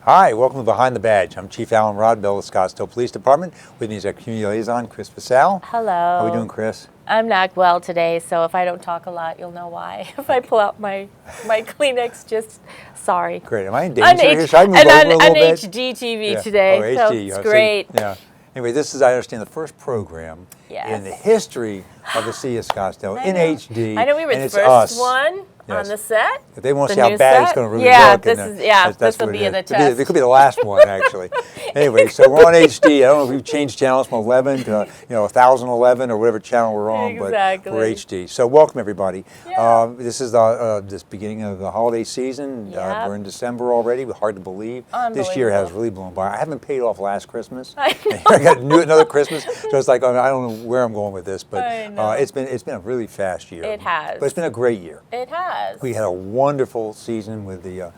Hi, welcome to Behind the Badge. I'm Chief Alan Rodbell of the Scottsdale Police Department. With me is our community liaison, Chris Vassal. Hello. How are we doing, Chris? I'm not well today, so if I don't talk a lot, you'll know why. If I pull out my Kleenex, just sorry. Great. Am I in danger here? Should I move over a little bit? On HGTV Yeah. today, Oh, so HD. it's great. Yeah. Anyway, this is, I understand, the first program in the history of the city of Scottsdale in HD. I know we were the it's first us. one on the set. If they want to see The how new bad it's set? going to really Yeah, look. this will be in the test. It could be the last one, actually. Anyway, so we're on HD. I don't know if we've changed channels from 11 to 1011 or whatever channel we're on, but we're HD. So welcome, everybody. Yeah. This is this beginning of the holiday season. Yep. We're in December already. Hard to believe. This year has really blown by. I haven't paid off last Christmas. I got another Christmas, so it's like I don't know where I'm going with this, but it's been a really fast year. It has. But it's been a great year. It has. We had a wonderful season with the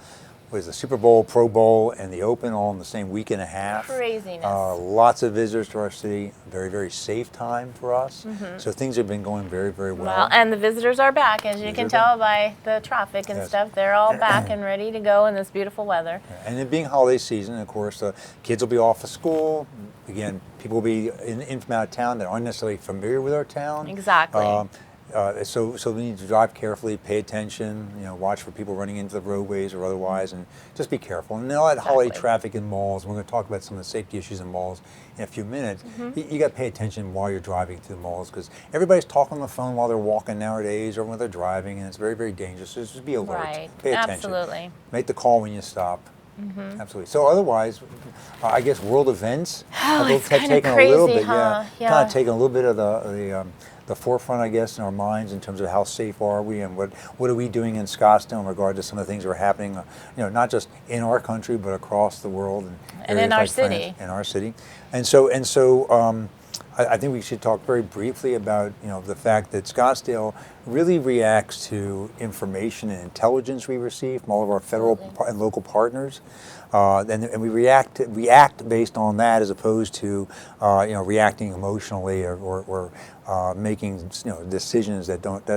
Super Bowl, Pro Bowl, and the Open all in the same week and a half. Craziness. Lots of visitors to our city. Very, very safe time for us. So things have been going very, very well. Well, and the visitors are back, as you can tell by the traffic and stuff. They're all back and ready to go in this beautiful weather. And it being holiday season, of course, kids will be off of school. Again, people will be in from out of town that aren't necessarily familiar with our town. Exactly. So we need to drive carefully, pay attention, watch for people running into the roadways or otherwise, and just be careful. And all that holiday traffic in malls, we're going to talk about some of the safety issues in malls in a few minutes. You got to pay attention while you're driving through the malls, because everybody's talking on the phone while they're walking nowadays or when they're driving, and it's very, very dangerous. So just be alert. Right. Pay attention. Absolutely. Make the call when you stop. Absolutely. So otherwise, I guess world events have it's kind of taken crazy, a little bit, huh? kind of taken a little bit of the forefront, I guess, in our minds in terms of how safe are we and what are we doing in Scottsdale in regard to some of the things that are happening, not just in our country but across the world and in our city. In our city, and so I think we should talk very briefly about the fact that Scottsdale really reacts to information and intelligence we receive from all of our federal and local partners, and we act based on that as opposed to reacting emotionally or making decisions that don't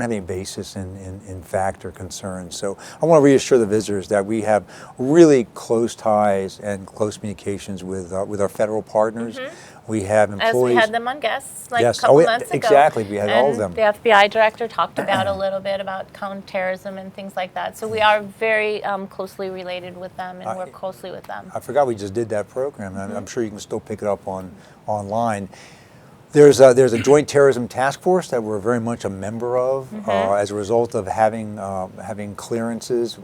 have any basis in fact or concern. So I want to reassure the visitors that we have really close ties and close communications with our federal partners. We have employees. As we had them on guests a couple months ago. Exactly, we had all of them. The FBI director talked about a little bit about counterterrorism and things like that. So we are very closely related with them and work closely with them. I forgot we just did that program. I'm sure you can still pick it up online. There's a joint terrorism task force that we're very much a member of as a result of having clearances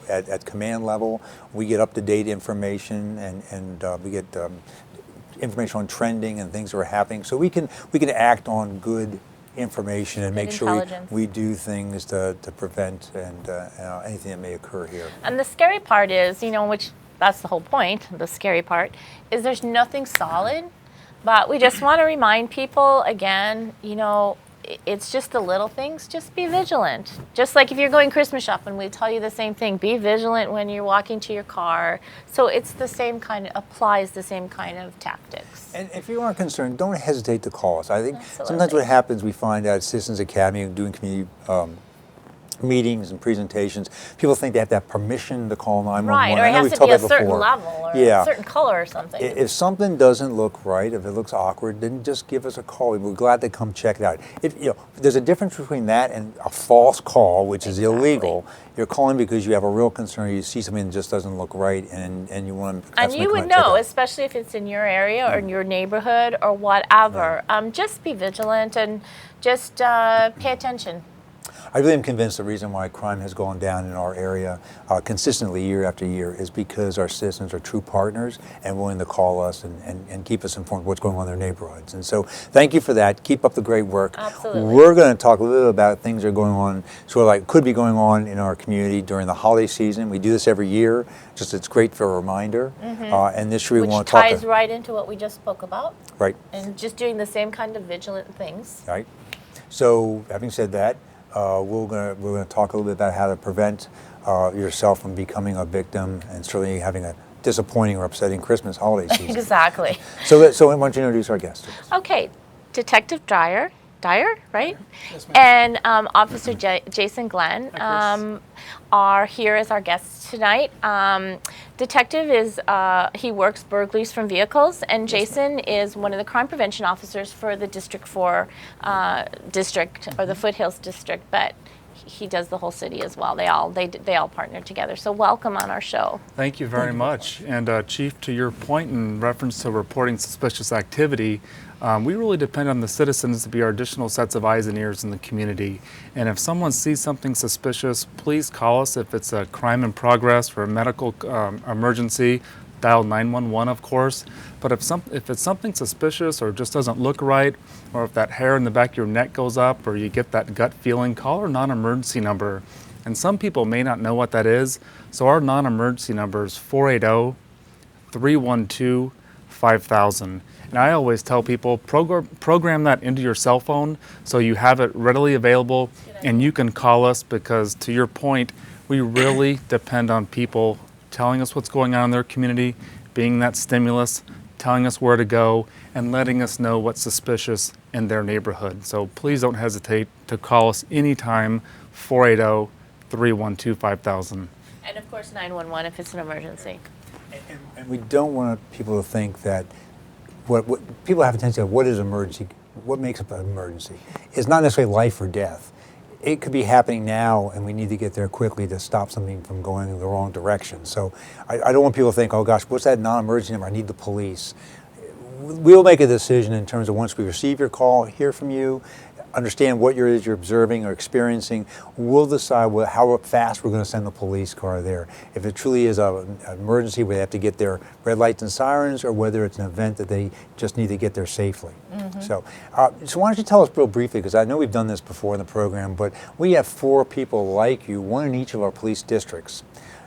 at command level. We get up-to-date information and we get information on trending and things that are happening, so we can act on good information and make sure we do things to prevent anything that may occur here. And the scary part is, which that's the whole point. The scary part is there's nothing solid, but we just want to remind people again, it's just the little things. Just be vigilant. Just like if you're going Christmas shopping, we tell you the same thing. Be vigilant when you're walking to your car. So it's the same applies the same kind of tactics. And if you are concerned, don't hesitate to call us. I think sometimes what happens, we find out at Citizens Academy doing community meetings and presentations, people think they have to have permission to call 911. Right, or it has to be a certain level or a certain color or something. If something doesn't look right, if it looks awkward, then just give us a call. We're glad to come check it out. There's a difference between that and a false call, which is illegal. You're calling because you have a real concern, you see something that just doesn't look right, and you want to. And you would know, especially if it's in your area or in your neighborhood or whatever. Just be vigilant and just pay attention. I really am convinced the reason why crime has gone down in our area consistently year after year is because our citizens are true partners and willing to call us and keep us informed of what's going on in their neighborhoods. And so thank you for that. Keep up the great work. Absolutely. We're going to talk a little bit about things that are going on, could be going on in our community during the holiday season. We do this every year. Just it's great for a reminder. And this year we want to talk. Which ties right into what we just spoke about. Right. And just doing the same kind of vigilant things. Right. So having said that, we're going to talk a little bit about how to prevent yourself from becoming a victim and certainly having a disappointing or upsetting Christmas holiday season. Exactly. So why don't you introduce our guest? Okay, Detective Dreyer Dyer, right? Yes, ma'am. And Officer Jason Glenn are here as our guests tonight. Detective is, he works burglaries from vehicles, and Jason is one of the crime prevention officers for the District 4 district, or the Foothills district, but he does the whole city as well. They all partner together. So welcome on our show. Thank you very much. And Chief, to your point in reference to reporting suspicious activity, we really depend on the citizens to be our additional sets of eyes and ears in the community. And if someone sees something suspicious, please call us. If it's a crime in progress or a medical emergency, dial 911, of course. But if it's something suspicious or just doesn't look right, or if that hair in the back of your neck goes up, or you get that gut feeling, call our non-emergency number. And some people may not know what that is, so our non-emergency number is 480-312-5000. And I always tell people, program that into your cell phone so you have it readily available and you can call us, because to your point, we really depend on people telling us what's going on in their community, being that stimulus, telling us where to go, and letting us know what's suspicious in their neighborhood. So please don't hesitate to call us anytime, 480-312-5000. And of course 911 if it's an emergency. And we don't want people to think that what people have a tendency of what is emergency, what makes up an emergency. It's not necessarily life or death. It could be happening now, and we need to get there quickly to stop something from going in the wrong direction. So I don't want people to think, oh gosh, what's that non-emergency number? I need the police. We'll make a decision in terms of once we receive your call, hear from you, understand what it is you're observing or experiencing. We'll decide how fast we're going to send the police car there. If it truly is an emergency where they have to get their red lights and sirens, or whether it's an event that they just need to get there safely. So why don't you tell us real briefly, because I know we've done this before in the program, but we have 4 people like you, one in each of our police districts.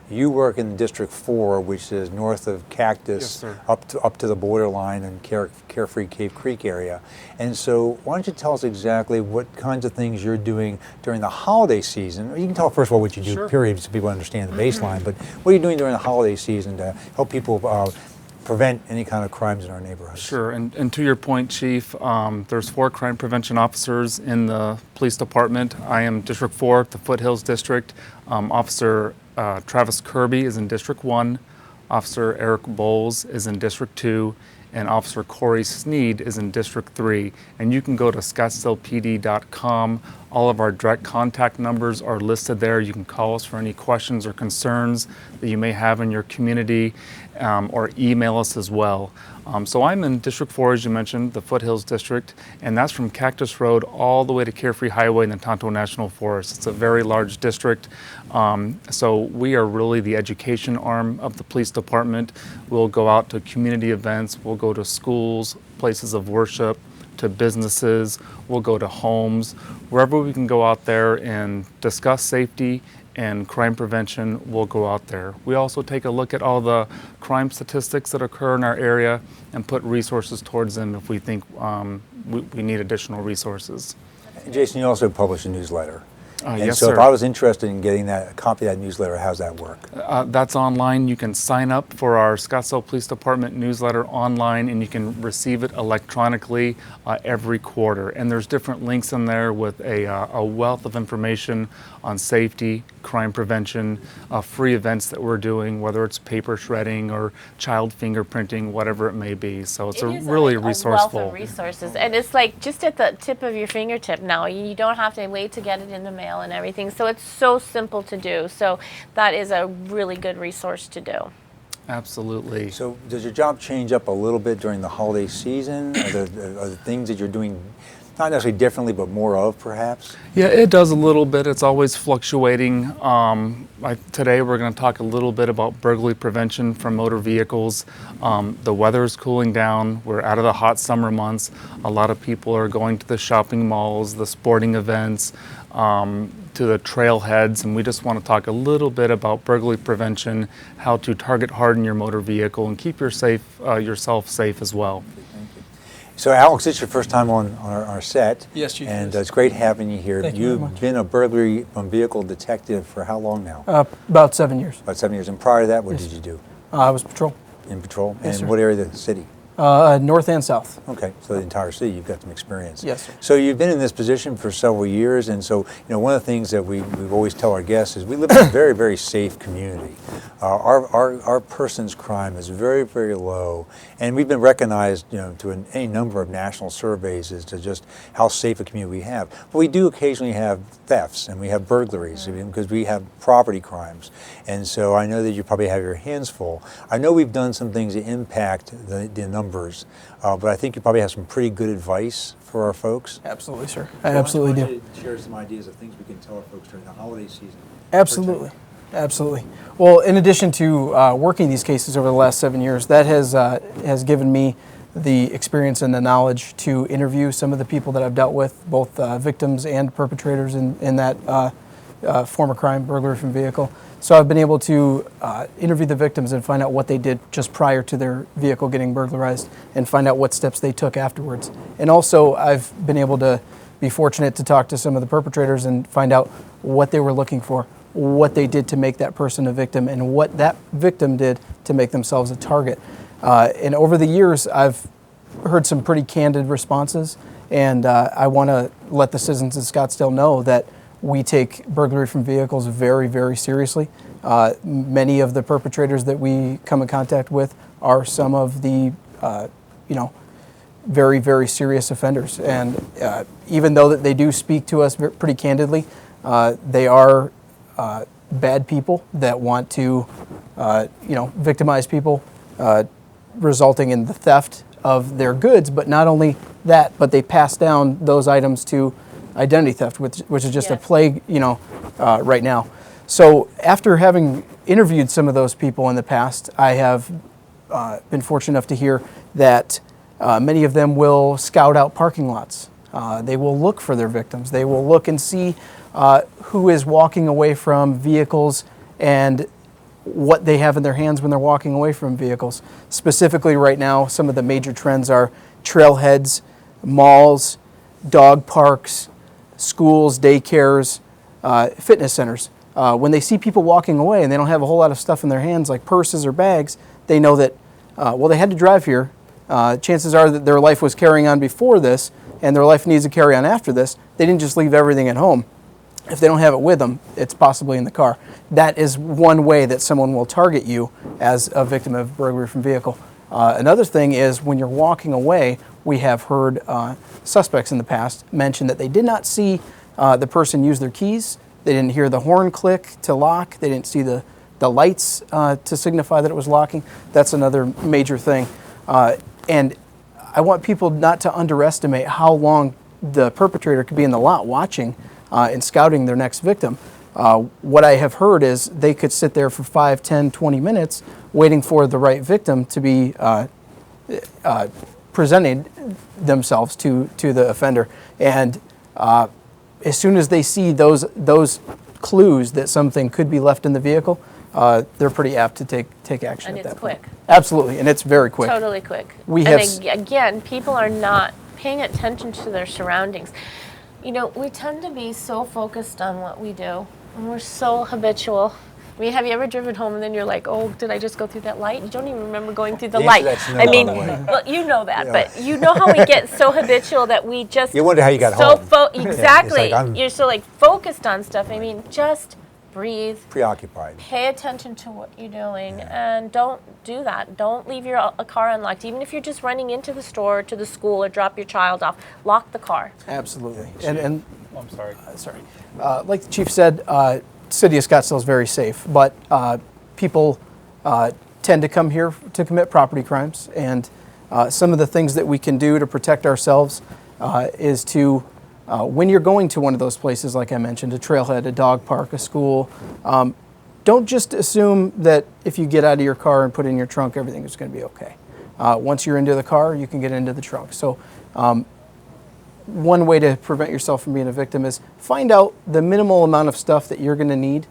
You work in District 4, which is north of Cactus, Yes, up to the borderline in Carefree Cave Creek area. And so why don't you tell us exactly what kinds of things you're doing during the holiday season? You can tell first of all what you do, Sure. period, so people understand the baseline, but what are you doing during the holiday season to help people prevent any kind of crimes in our neighborhoods? Sure, and to your point, Chief, there's 4 crime prevention officers in the police department. I am District 4, the Foothills District. Officer Travis Kirby is in District 1, Officer Eric Bowles is in District 2, and Officer Corey Sneed is in District 3. And you can go to scottsdalepd.com. All of our direct contact numbers are listed there. You can call us for any questions or concerns that you may have in your community, or email us as well. So I'm in District 4, as you mentioned, the Foothills District, and that's from Cactus Road all the way to Carefree Highway in the Tonto National Forest. It's a very large district. So we are really the education arm of the police department. We'll go out to community events, we'll go to schools, places of worship, to businesses, we'll go to homes, wherever we can go out there and discuss safety and crime prevention, we'll go out there. We also take a look at all the crime statistics that occur in our area and put resources towards them if we think we need additional resources. Jason, you also publish a newsletter. And yes, so sir. if I was interested in getting a copy of that newsletter, how's that work? That's online. You can sign up for our Scottsdale Police Department newsletter online, and you can receive it electronically every quarter. And there's different links in there with a wealth of information on safety, crime prevention, free events that we're doing, whether it's paper shredding or child fingerprinting, whatever it may be. So it's really resourceful. A wealth of resources, and it's like just at the tip of your fingertip now. You don't have to wait to get it in the mail and everything. So it's so simple to do. So that is a really good resource to do. Absolutely. So does your job change up a little bit during the holiday season? Are there things that you're doing not necessarily differently, but more of, perhaps? Yeah, it does a little bit. It's always fluctuating. Today we're going to talk a little bit about burglary prevention from motor vehicles. The weather is cooling down. We're out of the hot summer months. A lot of people are going to the shopping malls, the sporting events, to the trailheads, and we just want to talk a little bit about burglary prevention, how to target harden your motor vehicle and keep yourself safe as well. So Alex, it's your first time on our set. Yes, Chief. And it's great having you here. Thank you very much. You've been a burglary vehicle detective for how long now? About 7 years. About 7 years. And prior to that, what Yes. did you do? I was patrol. In patrol? Yes, And sir. what area of the city? North and south. Okay, so the entire city, you've got some experience. Yes, sir. So you've been in this position for several years, and so one of the things that we always tell our guests is we live in a very, very safe community. Our person's crime is very, very low, and we've been recognized, to any number of national surveys as to just how safe a community we have. But we do occasionally have thefts, and we have burglaries, because we have property crimes, and so I know that you probably have your hands full. I know we've done some things to impact the numbers, but I think you probably have some pretty good advice for our folks. Absolutely, sir. I absolutely do. I want you to share some ideas of things we can tell our folks during the holiday season. Absolutely. Absolutely. Well, in addition to working these cases over the last 7 years, that has given me the experience and the knowledge to interview some of the people that I've dealt with, both victims and perpetrators in that form of crime, burglary from vehicle. So I've been able to interview the victims and find out what they did just prior to their vehicle getting burglarized and find out what steps they took afterwards. And also I've been able to be fortunate to talk to some of the perpetrators and find out what they were looking for, what they did to make that person a victim, and what that victim did to make themselves a target. And over the years, I've heard some pretty candid responses, and I want to let the citizens of Scottsdale know that we take burglary from vehicles very, very seriously. Many of the perpetrators that we come in contact with are some of the, very, very serious offenders. And even though that they do speak to us pretty candidly, they are bad people that want to, victimize people, resulting in the theft of their goods. But not only that, but they pass down those items to identity theft, which is just a plague, right now. So after having interviewed some of those people in the past, I have been fortunate enough to hear that many of them will scout out parking lots. They will look for their victims. They will look and see who is walking away from vehicles and what they have in their hands when they're walking away from vehicles. Specifically right now, some of the major trends are trailheads, malls, dog parks, schools, daycares, fitness centers. When they see people walking away and they don't have a whole lot of stuff in their hands like purses or bags, they know that, they had to drive here. Chances are that their life was carrying on before this and their life needs to carry on after this. They didn't just leave everything at home. If they don't have it with them, it's possibly in the car. That is one way that someone will target you as a victim of burglary from vehicle. Another thing is when you're walking away, we have heard suspects in the past mention that they did not see the person use their keys. They didn't hear the horn click to lock. They didn't see the lights to signify that it was locking. That's another major thing. And I want people not to underestimate how long the perpetrator could be in the lot watching and scouting their next victim. What I have heard is they could sit there for 5, 10, 20 minutes waiting for the right victim to be presenting themselves to the offender. And as soon as they see those clues that something could be left in the vehicle, they're pretty apt to take action And at that it's point. quick. Absolutely, and it's very quick. Totally quick. We and have again, people are not paying attention to their surroundings. We tend to be so focused on what we do, and we're so habitual. I mean, have you ever driven home and then you're like, oh, did I just go through that light? You don't even remember going through the light. That's no, I mean, by the way. well, you know that, Yeah. but you know how we get so habitual that we just You wonder how you got so home. Exactly. It's like You're so focused on stuff. I mean, just breathe. Preoccupied. Pay attention to what you're doing and don't do that. Don't leave your car unlocked. Even if you're just running into the store, to the school, or drop your child off, lock the car. Absolutely. And I'm sorry. sorry. Like the chief said, city of Scottsdale is very safe, but people tend to come here to commit property crimes. And some of the things that we can do to protect ourselves is to, when you're going to one of those places, like I mentioned, a trailhead, a dog park, a school, don't just assume that if you get out of your car and put it in your trunk, everything is going to be okay. Once you're into the car, you can get into the trunk. So one way to prevent yourself from being a victim is find out the minimal amount of stuff that you're going to need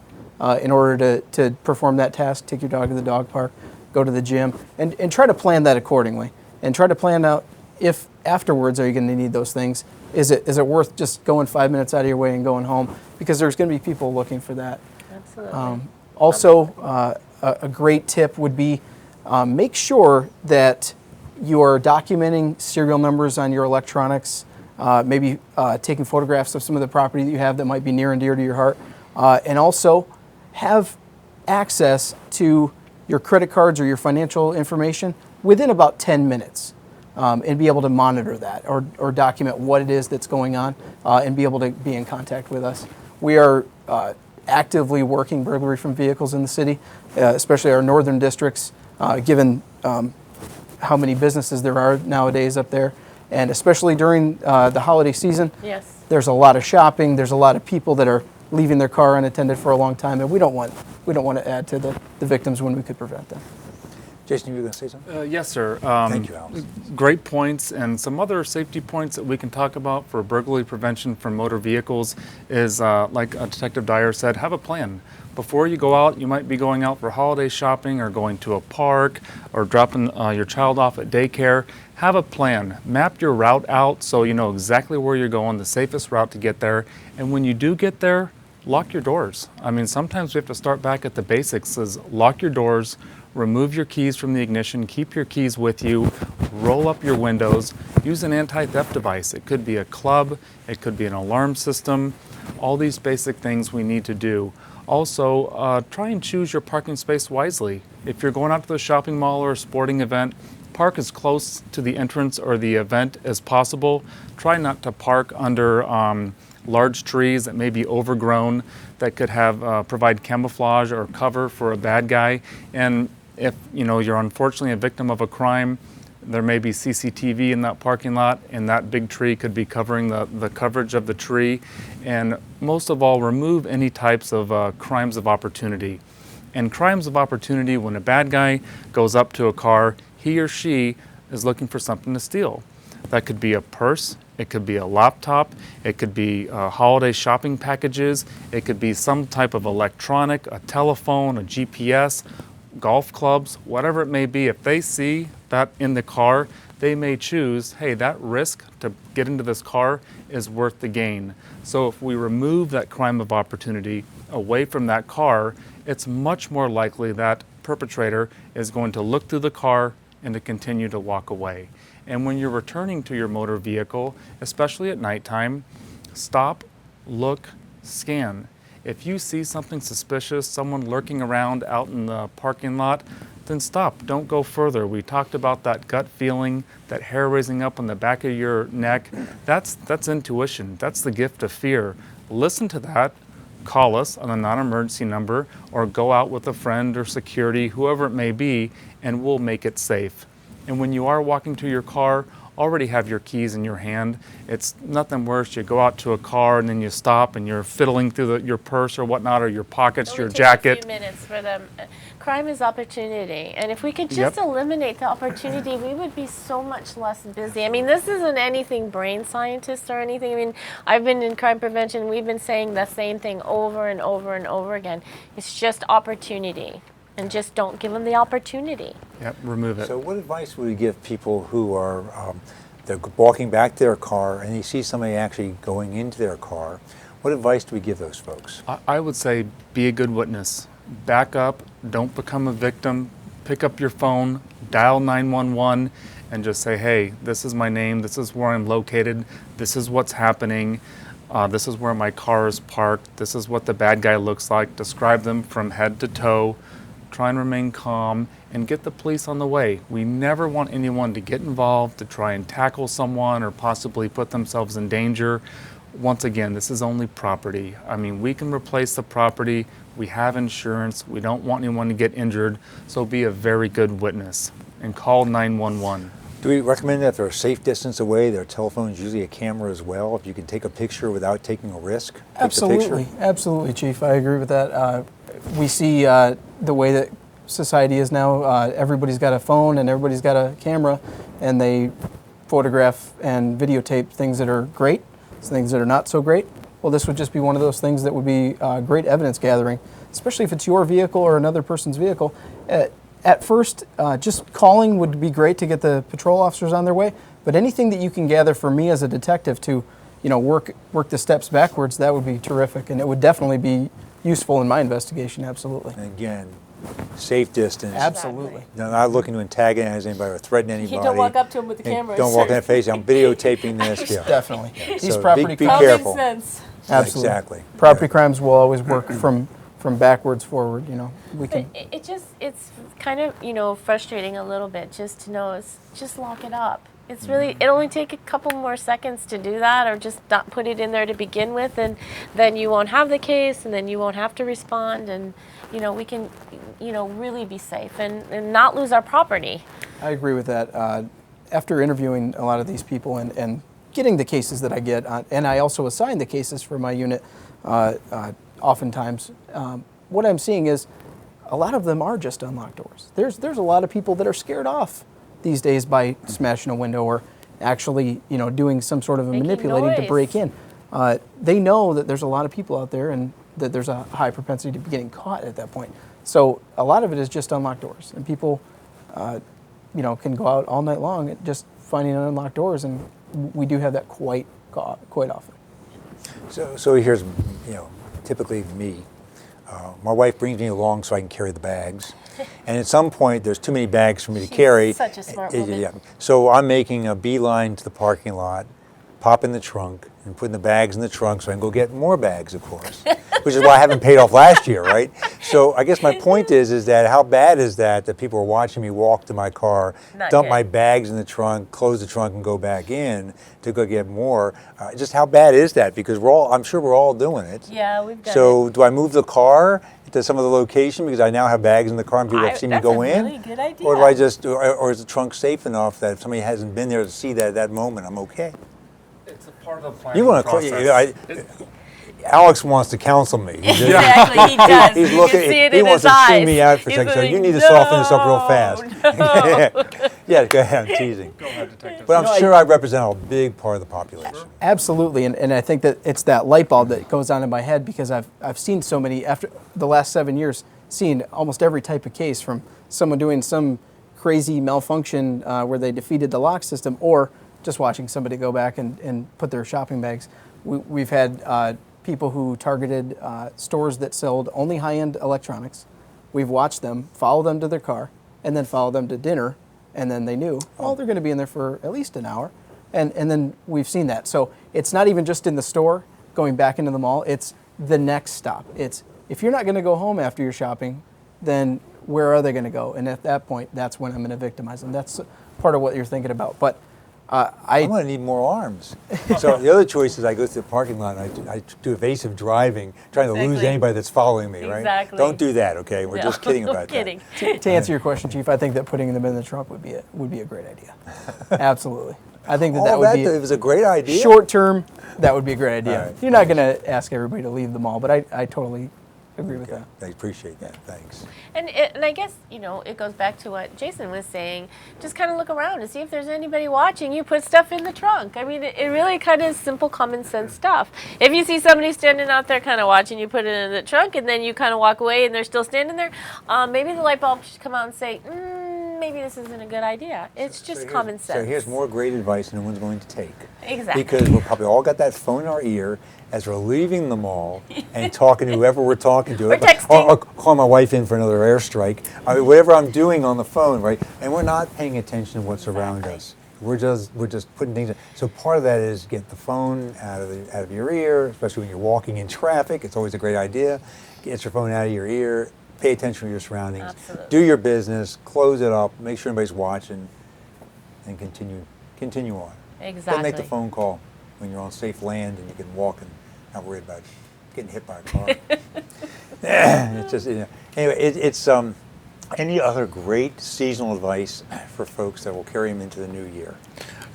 in order to perform that task. Take your dog to the dog park, go to the gym, and try to plan that accordingly. And try to plan out if afterwards are you going to need those things. Is it worth just going 5 minutes out of your way and going home? Because there's going to be people looking for that. Absolutely. Also, a great tip would be make sure that you are documenting serial numbers on your electronics, maybe taking photographs of some of the property that you have that might be near and dear to your heart, and also have access to your credit cards or your financial information within about 10 minutes. And be able to monitor that or document what it is that's going on and be able to be in contact with us. We are actively working burglary from vehicles in the city, especially our northern districts, given how many businesses there are nowadays up there. And especially during the holiday season, Yes. there's a lot of shopping, there's a lot of people that are leaving their car unattended for a long time, and we don't want to add to the victims when we could prevent them. Jason, you were going to say something? Yes, sir. Thank you, Alex. Great points, and some other safety points that we can talk about for burglary prevention from motor vehicles is, like Detective Dyer said, have a plan. Before you go out, you might be going out for holiday shopping or going to a park or dropping your child off at daycare. Have a plan. Map your route out so you know exactly where you're going, the safest route to get there. And when you do get there, lock your doors. I mean, sometimes we have to start back at the basics, is lock your doors, remove your keys from the ignition, keep your keys with you, roll up your windows, use an anti-theft device. It could be a club, it could be an alarm system, all these basic things we need to do. Also, try and choose your parking space wisely. If you're going out to the shopping mall or a sporting event, park as close to the entrance or the event as possible. Try not to park under large trees that may be overgrown that could have provide camouflage or cover for a bad guy. And if you're unfortunately a victim of a crime, there may be CCTV in that parking lot, and that big tree could be covering the coverage of the tree. And most of all, remove any types of crimes of opportunity. And crimes of opportunity, when a bad guy goes up to a car, he or she is looking for something to steal. That could be a purse, it could be a laptop, it could be holiday shopping packages, it could be some type of electronic, a telephone, a GPS, golf clubs, whatever it may be. If they see that in the car, they may choose, hey, that risk to get into this car is worth the gain. So if we remove that crime of opportunity away from that car, it's much more likely that perpetrator is going to look through the car and to continue to walk away. And when you're returning to your motor vehicle, especially at nighttime, stop, look, scan. If you see something suspicious, someone lurking around out in the parking lot, then stop, don't go further. We talked about that gut feeling, that hair raising up on the back of your neck. That's intuition, that's the gift of fear. Listen to that, call us on a non-emergency number, or go out with a friend or security, whoever it may be, and we'll make it safe. And when you are walking to your car, already have your keys in your hand. It's nothing worse. You go out to a car and then you stop and you're fiddling through your purse or whatnot, or your pockets, your jacket. A few minutes for them. Crime is opportunity, and if we could just eliminate the opportunity, we would be so much less busy. I mean, this isn't anything brain scientist or anything. I mean, I've been in crime prevention. We've been saying the same thing over and over and over again. It's just opportunity. And just don't give them the opportunity. Yep, remove it. So what advice would you give people who are they're walking back to their car and you see somebody actually going into their car? What advice do we give those folks? I would say be a good witness. Back up, don't become a victim. Pick up your phone, dial 911, and just say, hey, this is my name, this is where I'm located, this is what's happening, this is where my car is parked, this is what the bad guy looks like. Describe them from head to toe. Try and remain calm and get the police on the way. We never want anyone to get involved, to try and tackle someone or possibly put themselves in danger. Once again, this is only property. I mean, we can replace the property. We have insurance. We don't want anyone to get injured. So be a very good witness and call 911. Do we recommend that if they're a safe distance away, their telephone is usually a camera as well? If you can take a picture without taking a risk, Absolutely, absolutely, Chief. I agree with that. We see the way that society is now. Everybody's got a phone and everybody's got a camera, and they photograph and videotape things that are great, things that are not so great. Well, this would just be one of those things that would be great evidence gathering, especially if it's your vehicle or another person's vehicle. At first, just calling would be great to get the patrol officers on their way, but anything that you can gather for me as a detective to, work the steps backwards, that would be terrific, and it would definitely be useful in my investigation, absolutely. And again, safe distance. Absolutely. No, not looking to antagonize anybody or threaten anybody. You don't walk up to him with the Hey, cameras. Don't walk in the face. I'm videotaping this. Yeah. Definitely. These So property be crimes, careful. Common sense. absolutely. Exactly. Property crimes will always work from backwards forward. You know, we can. It's kind of, frustrating a little bit just to know just lock it up. It's really, it only take a couple more seconds to do that, or just not put it in there to begin with, and then you won't have the case, and then you won't have to respond, and we can really be safe and not lose our property. I agree with that. After interviewing a lot of these people and getting the cases that I get, and I also assign the cases for my unit, oftentimes, what I'm seeing is a lot of them are just unlocked doors. There's a lot of people that are scared off these days by smashing a window or actually, doing some sort of a Making manipulating to noise. break in. They know that there's a lot of people out there and that there's a high propensity to be getting caught at that point. So a lot of it is just unlocked doors, and people, can go out all night long just finding unlocked doors, and we do have that quite often. So here's, typically me. My wife brings me along so I can carry the bags. And at some point, there's too many bags for me to carry. such a smart woman. Yeah. So I'm making a beeline to the parking lot, popping the trunk, and putting the bags in the trunk so I can go get more bags, of course, which is why I haven't paid off last year, right? So I guess my point is that how bad is that people are watching me walk to my car, Not dump good. my bags in the trunk, close the trunk, and go back in to go get more? Just how bad is that? Because I'm sure we're all doing it. Yeah, we've done So do I move the car to some other location because I now have bags in the car and people have seen me that's go a in? really good idea. Or do I just, or is the trunk safe enough that if somebody hasn't been there to see that at that moment, I'm okay? It's a part of the planning You want to, process. Alex wants to counsel me. Exactly, he does. He's You looking, can see it he in wants his to eyes. see me out for a He's second, so like, you need to soften this up real fast. No. Yeah, go ahead, I'm teasing. Go ahead, Detective. But I'm sure I represent a big part of the population. Absolutely, and I think that it's that light bulb that goes on in my head because I've seen so many, after the last 7 years, seen almost every type of case, from someone doing some crazy malfunction where they defeated the lock system, or just watching somebody go back and put their shopping bags. We've had people who targeted stores that sold only high-end electronics. We've watched them, follow them to their car, and then follow them to dinner, and then they knew, they're going to be in there for at least an hour. And then we've seen that. So it's not even just in the store, going back into the mall, it's the next stop. It's, if you're not going to go home after your shopping, then where are they going to go? And at that point, that's when I'm going to victimize them. That's part of what you're thinking about. But I'm going to need more arms. So the other choice is I go through the parking lot and I do evasive driving, trying to lose Exactly. anybody that's following me, right? Exactly. Don't do that, okay? We're No, just kidding about kidding. that. to answer your question, Chief, I think that putting them in the trunk would be a great idea. Absolutely. I think that would be it was a great idea. short term. That would be a great idea. All right. You're not going to ask everybody to leave the mall, but I totally agree with that. I appreciate that. Thanks. And I guess, it goes back to what Jason was saying. Just kind of look around to see if there's anybody watching you put stuff in the trunk. I mean, it really kind of is simple, common sense stuff. If you see somebody standing out there kind of watching you put it in the trunk, and then you kind of walk away and they're still standing there, maybe the light bulb should come out and say, maybe this isn't a good idea. It's just common sense. So here's more great advice no one's going to take. Exactly. Because we've probably all got that phone in our ear as we're leaving the mall and talking to whoever we're talking to. Or texting. Or calling my wife in for another airstrike. I mean, whatever I'm doing on the phone, right? And we're not paying attention to what's around us. We're just putting things in. So part of that is get the phone out of your ear, especially when you're walking in traffic. It's always a great idea. Get your phone out of your ear. Pay attention to your surroundings. Absolutely. Do your business. Close it up. Make sure nobody's watching, and continue on. Exactly. Then make the phone call when you're on safe land and you can walk and not worried about getting hit by a car. It's just anyway. It's any other great seasonal advice for folks that will carry them into the new year?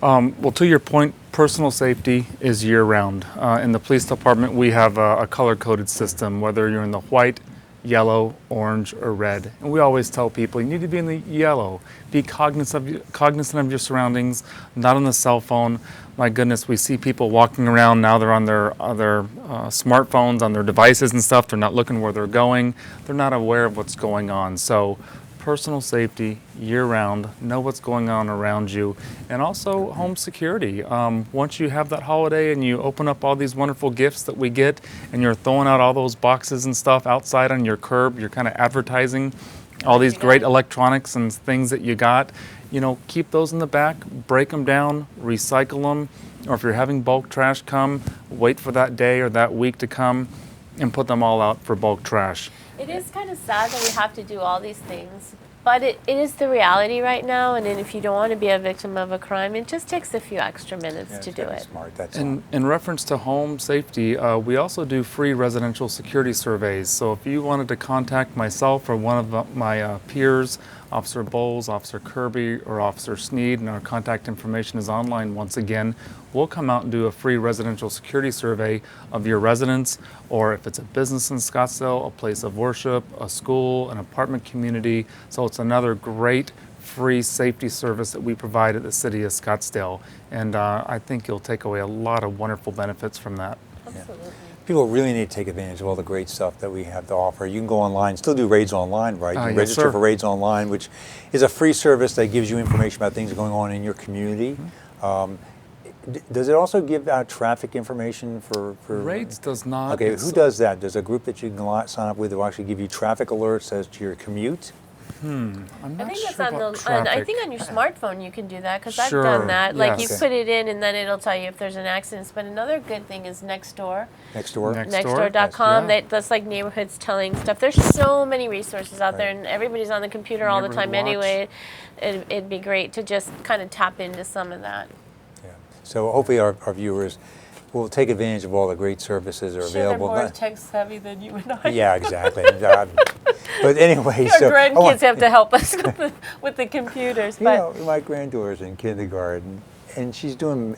Well, to your point, personal safety is year-round. In the police department, we have a color-coded system, whether you're in the white, yellow, orange, or red. And we always tell people, you need to be in the yellow. Be cognizant of your surroundings, not on the cell phone. My goodness, we see people walking around now. They're on their smartphones, on their devices and stuff. They're not looking where they're going. They're not aware of what's going on. So personal safety year-round, know what's going on around you, and also home security. Once you have that holiday and you open up all these wonderful gifts that we get, and you're throwing out all those boxes and stuff outside on your curb, you're kind of advertising all these great electronics and things that you got. You know, keep those in the back, break them down, recycle them, or if you're having bulk trash come, wait for that day or that week to come and put them all out for bulk trash. It is kind of sad that we have to do all these things, but it is the reality right now. And then if you don't want to be a victim of a crime, it just takes a few extra minutes to do it. Smart. That's In reference to home safety, we also do free residential security surveys. So if you wanted to contact myself or one of my peers, Officer Bowles, Officer Kirby, or Officer Sneed, and our contact information is online once again, we'll come out and do a free residential security survey of your residence, or if it's a business in Scottsdale, a place of worship, a school, an apartment community. So it's another great free safety service that we provide at the City of Scottsdale. And I think you'll take away a lot of wonderful benefits from that. Absolutely. People really need to take advantage of all the great stuff that we have to offer. You can go online, still do raids online, right? You can Yes, register sir. for raids online, which is a free service that gives you information about things going on in your community. Does it also give out traffic information for Raids does not. Okay, It's- who does that? There's a group that you can sign up with that will actually give you traffic alerts as to your commute. I'm I not think sure it's on about I traffic. think on your smartphone you can do that because I've Sure, done that. Like you yes. put it in and then it'll tell you if there's an accident. But another good thing is Nextdoor. Next door. Nextdoor.com. Yeah. That's like neighborhoods telling stuff. There's so many resources out there, and everybody's on the computer all the time Neighborhood watch. anyway. It'd be great to just kind of tap into some of that. Yeah. So hopefully our viewers will take advantage of all the great services that are Sure, they're available. more tech savvy than you and I. Yeah, exactly. But anyway, Our so grandkids have to help us with the computers. You But know, my granddaughter's in kindergarten, and she's doing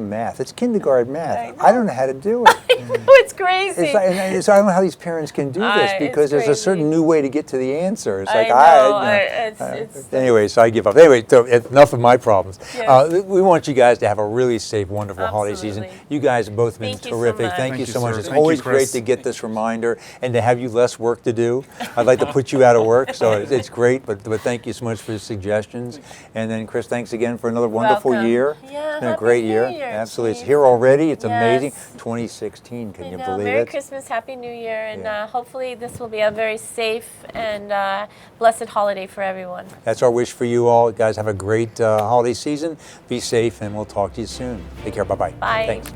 math. It's kindergarten math. I don't know how to do it. it's crazy. It's like, and so I don't know how these parents can do this It's because there's a crazy. certain new way to get to the answer. It's like it's anyway, so I give up. Anyway, so enough of my problems. Yes. We want you guys to have a really safe, wonderful holiday season. Absolutely. You guys have both been Thank you so terrific. much. Thank you so much. sir. It's Thank you, always great Chris. to get this reminder and to have you less work to do. I'd like to put you out of work, so it's great. But thank you so much for the suggestions. And then Chris, thanks again for another wonderful Welcome. year. Yeah, It's been a Happy great New year. Year, Absolutely. It's Chief. here already. It's amazing. Yes. 2016. Can I you know. believe Merry it? Christmas, Happy New Year, and Yeah. hopefully this will be a very safe and blessed holiday for everyone. That's our wish for you all. Guys, have a great holiday season. Be safe, and we'll talk to you soon. Take care. Bye-bye. Bye. Thanks.